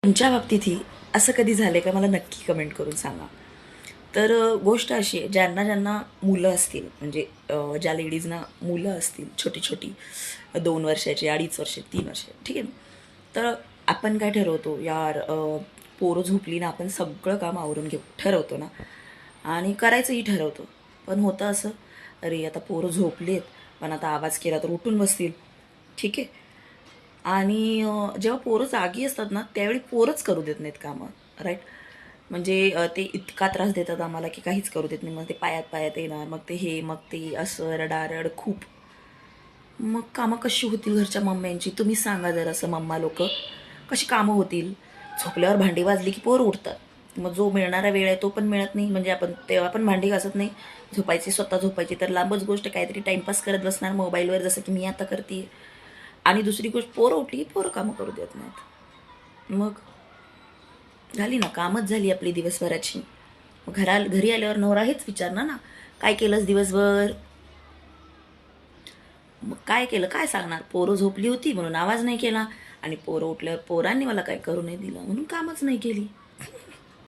तुमच्या बाबतीतही असं कधी झालं का मला नक्की कमेंट करून सांगा. तर गोष्ट अशी आहे, ज्यांना ज्यांना मुलं असतील म्हणजे ज्या लेडीजना मुलं असतील छोटी छोटी 2 वर्षाची 2.5 वर्ष 3 वर्ष ठीक आहे ना. तर आपण काय ठरवतो यार, पोरं झोपली ना आपण सगळं काम आवरून घेऊ ठरवतो ना, आणि करायचंही ठरवतो. पण होतं असं, अरे आता पोरं झोपलेत पण आता आवाज केला तर उठून बसतील, ठीक आहे. आणि जेव्हा पोरं जागी असतात ना त्यावेळी पोरंच करू देत नाहीत कामं, राईट. म्हणजे ते इतका त्रास देतात आम्हाला की काहीच करू देत नाही. मग ते पायात पायात येणार, मग ते हे मग ते असं रडारड खूप. मग कामं कशी होतील घरच्या मम्म्यांची तुम्ही सांगा जर. असं मम्मा लोक कशी कामं होतील? झोपल्यावर भांडी वाजली की पोर उठतात, मग जो मिळणारा वेळ आहे तो पण मिळत नाही. म्हणजे आपण तेव्हा पण भांडी घासत नाही, झोपायची स्वतः झोपायची तर लांबच गोष्ट, काहीतरी टाइमपास करत बसणार मोबाईलवर जसं की मी आता करते. आणि दुसरी गोष्ट, पोरं उठली की पोरं कामं करू देत नाहीत. मग झाली ना कामच झाली आपली दिवसभराची. मग घरी आल्यावर नवरा हेच विचारणार ना, काय केलंस दिवसभर? मग काय केलं काय सांगणार? पोरं झोपली होती म्हणून आवाज नाही केला, आणि पोरं उठल्यावर पोरांनी मला काय करू नाही दिलं म्हणून कामच नाही केली.